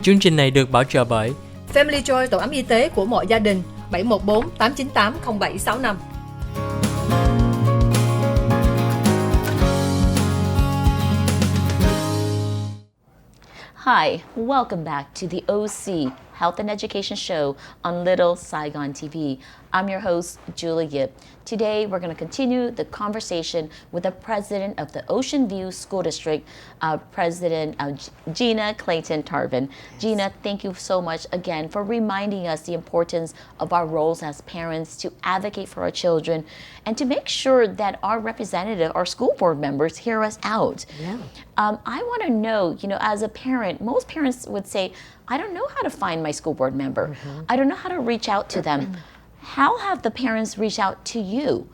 Chương trình này được bảo trợ bởi Family Joy, tổ ấm y tế của mọi gia đình, 714 898 0765. Hi, welcome back to the OC Health and Education Show on Little Saigon TV. I'm your host, Julie Yip. Today, we're going to continue the conversation with the president of the Ocean View School District, President Gina, Clayton, Tarvin. Gina, thank you so much again for reminding us the importance of our roles as parents to advocate for our children and to make sure that our representative, our school board members, hear us out. Yeah. I want to know, as a parent, most parents would say, I don't know how to find my school board member. Mm-hmm. I don't know how to reach out to them. How have the parents reached out to you?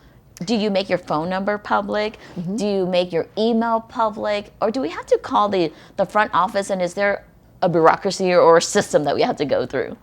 Do you make your phone number public? Mm-hmm. Do you make your email public? Or do we have to call the front office, and is there a bureaucracy or a system that we have to go through?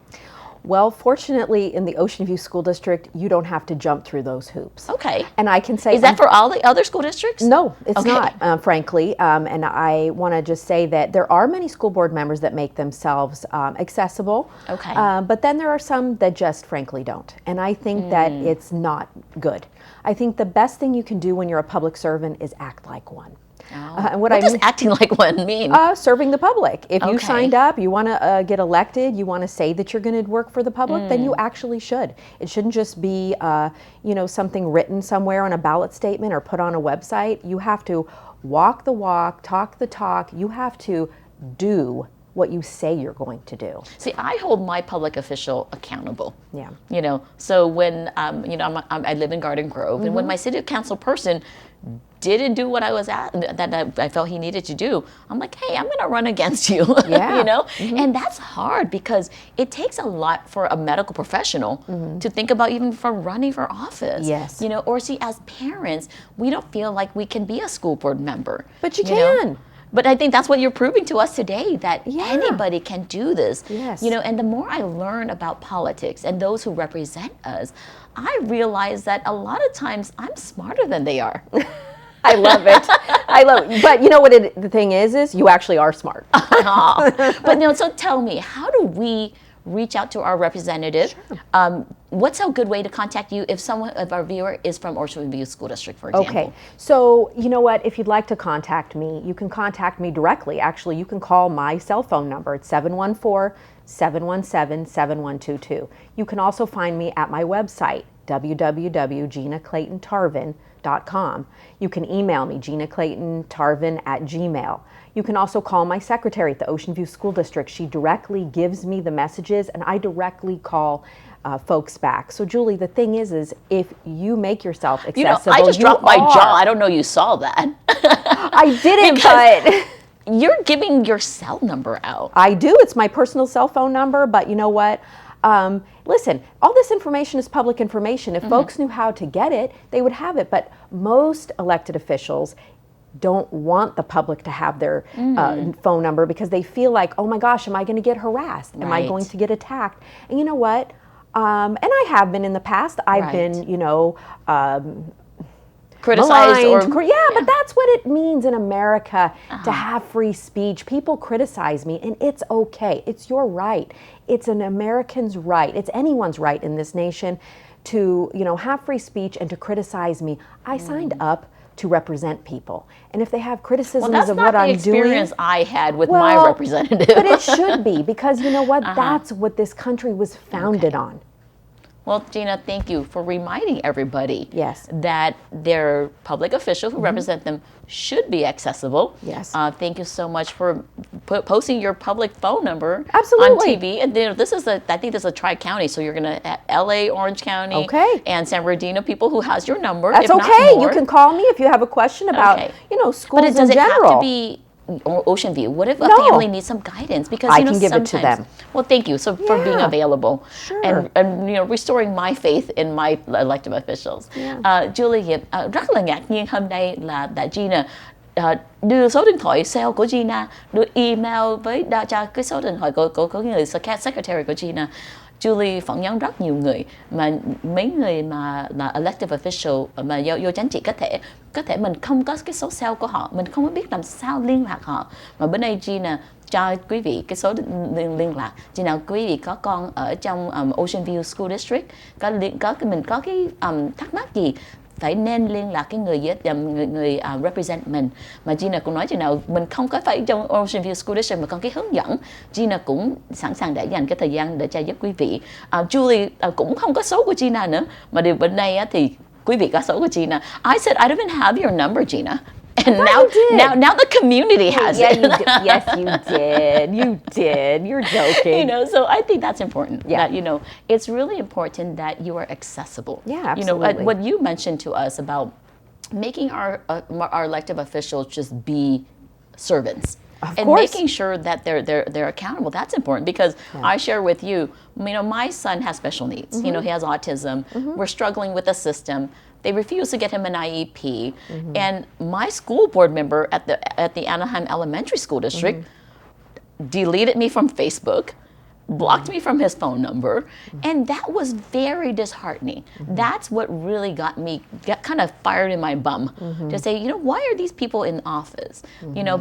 Well, fortunately, in the Ocean View School District, you don't have to jump through those hoops. Okay. And I can say... Is that for all the other school districts? No, it's okay. not, frankly. And I want to just say that there are many school board members that make themselves accessible. Okay. But then there are some that just frankly don't. And I think that it's not good. I think the best thing you can do when you're a public servant is act like one. Oh. And what does acting like one mean? Serving the public. If you Okay. signed up, you want to get elected, you want to say that you're going to work for the public, then you actually should. It shouldn't just be, something written somewhere on a ballot statement or put on a website. You have to walk the walk, talk the talk. You have to do what you say you're going to do. See, I hold my public official accountable. Yeah. So when, I live in Garden Grove, and when my city council person didn't do what I was that I felt he needed to do, I'm like, hey, I'm going to run against you. Yeah. And that's hard because it takes a lot for a medical professional to think about even for running for office. Yes. Or see, as parents, we don't feel like we can be a school board member. But you can. But I think that's what you're proving to us today, that Yeah. anybody can do this. Yes. And the more I learn about politics and those who represent us, I realize that a lot of times I'm smarter than they are. I love it. I love it. But you know what the thing is you actually are smart. But so tell me, how do we reach out to our representative? Sure. What's a good way to contact you if our viewer is from Ocean View School District, for example? Okay, so you know what? If you'd like to contact me, you can contact me directly. Actually, you can call my cell phone number. It's 714-717-7122. You can also find me at my website, www.ginaclaytontarvin.com. You can email me, ginaclaytontarvin@gmail. You can also call my secretary at the Ocean View School District. She directly gives me the messages, and I directly call folks back. So, Julie, the thing is if you make yourself accessible, I just dropped my jaw. I don't know you saw that. I didn't, but you're giving your cell number out. I do. It's my personal cell phone number, but you know what? Listen, all this information is public information. If folks knew how to get it, they would have it. But most elected officials don't want the public to have their phone number because they feel like, oh my gosh, am I going to get harassed? Am I going to get attacked? And you know what? And I have been in the past. I've been, criticized maligned, but that's what it means in America to have free speech. People criticize me, and it's okay. It's your right. It's an American's right. It's anyone's right in this nation to, have free speech and to criticize me. I signed up to represent people, and if they have criticisms of what I'm doing, that's not the experience I had with my representative. But it should be, because you know what? That's what this country was founded on. Well, Gina, thank you for reminding everybody Yes. that their public official who represent them should be accessible. Yes. Thank you so much for posting your public phone number Absolutely. on TV. And this is I think this is a tri-county, so you're going to LA, Orange County, and San Bernardino people who has your number. That's if okay. Not more. You can call me if you have a question about, schools but in does it general. have to be Ocean View? What if a family needs some guidance? Because I can give it to them. Well, thank you for being available and restoring my faith in my elected officials. Julie, rất là ngạc nhiên hôm nay là đại Gina đưa số điện thoại sale của Gina, đưa email với cho cái số điện thoại của người secretary của Gina. Julie phỏng vấn rất nhiều người, mà mấy người mà là elected official mà vô chính trị có thể mình không có cái số cell của họ, mình không có biết làm sao liên lạc họ, mà bữa nay Gina cho quý vị cái số liên lạc. Chừng nào quý vị có con ở trong Ocean View School District, mình có cái thắc mắc gì, phải nên liên lạc cái người represent mình. Mà Gina cũng nói chừng nào mình không có phải trong Ocean View School District mà còn cái hướng dẫn, Gina cũng sẵn sàng để dành cái thời gian để cho giúp quý vị. Julie cũng không có số của Gina nữa, mà điều bên đây á, thì quý vị có số của Gina. I said I don't even have your number, Gina. And now the community has Yeah, it. you did. Yes, you did. You did. You're joking. So I think that's important. Yeah. That, it's really important that you are accessible. Yeah, absolutely. What you mentioned to us about making our elected officials just be servants. Of And course. making sure that they're accountable. That's important because I share with you, my son has special needs. He has autism. We're struggling with the system. They refuse to get him an IEP. And my school board member at the Anaheim Elementary School District deleted me from Facebook, blocked me from his phone number, and that was very disheartening. That's what really got me kind of fired in my bum to say, why are these people in office?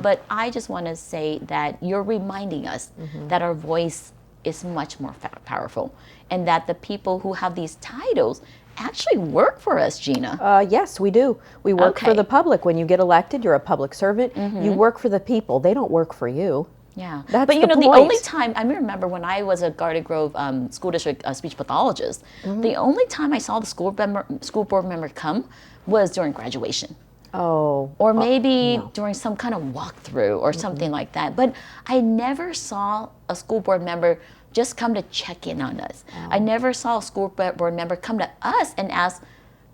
But I just want to say that you're reminding us that our voice is much more powerful, and that the people who have these titles actually work for us, Gina. Yes, we do. We work for Okay. the public. When you get elected, you're a public servant. You work for the people. They don't work for you. Yeah, That's but the the point. only time I remember when I was a Garden Grove School District speech pathologist, the only time I saw the school board member come was during graduation, Oh, or maybe during some kind of walkthrough or something like that. But I never saw a school board member just come to check in on us. I never saw a school board member come to us and ask,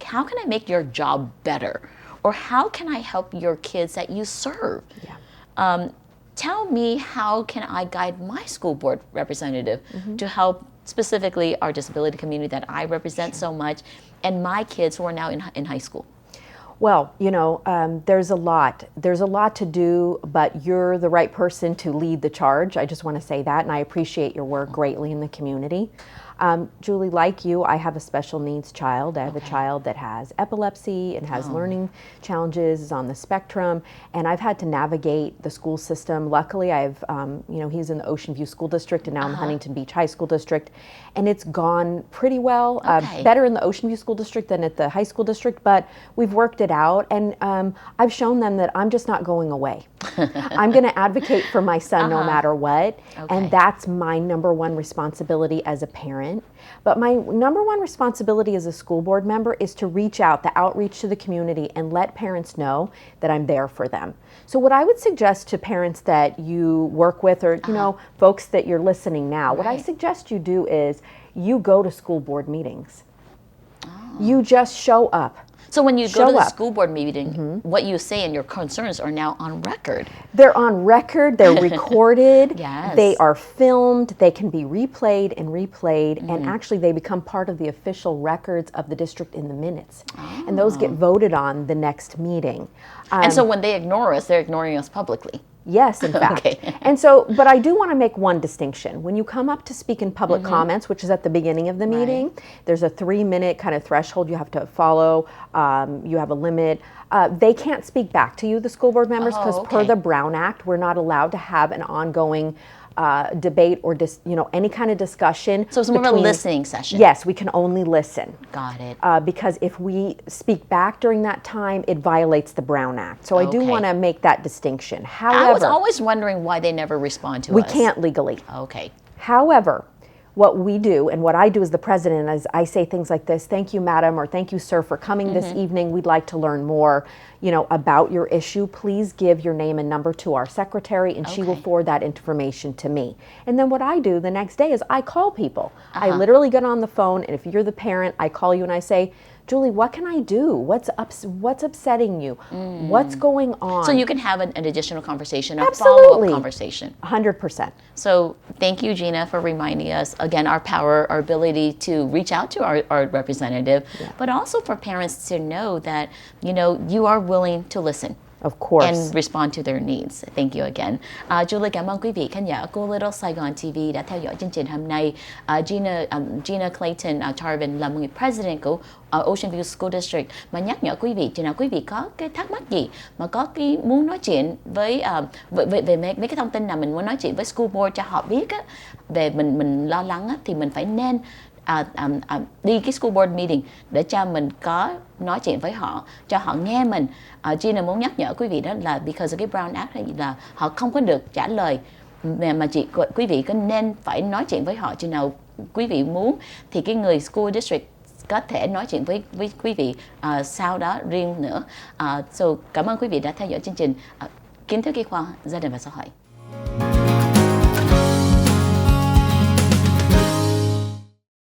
"How can I make your job better?" or "How can I help your kids that you serve?" Tell me, how can I guide my school board representative to help specifically our disability community that I represent so much, and my kids who are now in high school? Well, there's a lot. There's a lot to do, but you're the right person to lead the charge. I just want to say that, and I appreciate your work greatly in the community. Julie, like you, I have a special needs child. I have a child that has epilepsy and has learning challenges, is on the spectrum, and I've had to navigate the school system. Luckily, he's in the Ocean View School District and now in the Huntington Beach High School District, and it's gone pretty well. Better in the Ocean View School District than at the high school district, but we've worked it out, and I've shown them that I'm just not going away. I'm going to advocate for my son no matter what, and that's my number one responsibility as a parent. But my number one responsibility as a school board member is to reach out, the outreach to the community, and let parents know that I'm there for them. So what I would suggest to parents that you work with, or folks that you're listening now, what I suggest you do is you go to school board meetings. You just show up. So when you go to the up. school board meeting, what you say and your concerns are now on record. They're on record, they're recorded, Yes. they are filmed, they can be replayed, and actually they become part of the official records of the district in the minutes. And those get voted on the next meeting. And so when they ignore us, they're ignoring us publicly. Yes, in fact. Okay. And so, but I do want to make one distinction. When you come up to speak in public comments, which is at the beginning of the meeting, there's a 3-minute kind of threshold you have to follow. You have a limit. They can't speak back to you, the school board members, because per the Brown Act, we're not allowed to have an ongoing debate or any kind of discussion. So it's more of a listening session. Yes, we can only listen. Got it. Because if we speak back during that time, it violates the Brown Act. So I do want to make that distinction. However, I was always wondering why they never respond to us. we can't legally. Okay. However, what we do and what I do as the president is I say things like this: "Thank you, madam," or "Thank you, sir, for coming this evening. We'd like to learn more, about your issue. Please give your name and number to our secretary, and she will forward that information to me." And then what I do the next day is I call people. I literally get on the phone, and if you're the parent, I call you and I say, "Julie, what can I do? What's upsetting you? What's going on?" So you can have an additional conversation, a Absolutely. follow-up conversation. 100%. So thank you, Gina, for reminding us, again, our power, our ability to reach out to our representative, but also for parents to know that, you are willing to listen. Of course. And respond to their needs. Thank you again. Julie, cảm ơn quý vị khán giả của Little Saigon TV đã theo dõi chương trình hôm nay. Gina, Clayton, Tarvin là một người president của Ocean View School District mà nhắc nhở quý vị, chừng nào quý vị có cái thắc mắc gì mà có cái muốn nói chuyện với về mấy cái thông tin nào mình muốn nói chuyện với school board cho họ biết á, về mình lo lắng á, thì mình phải nên đi cái school board meeting để cho mình có nói chuyện với họ, cho họ nghe mình. Gina muốn nhắc nhở quý vị đó là because of cái Brown Act này là họ không có được trả lời, mà quý vị có nên phải nói chuyện với họ chừng nào quý vị muốn, thì cái người school district có thể nói chuyện với quý vị sau đó riêng nữa. So cảm ơn quý vị đã theo dõi chương trình Kiến thức y khoa gia đình và xã hội.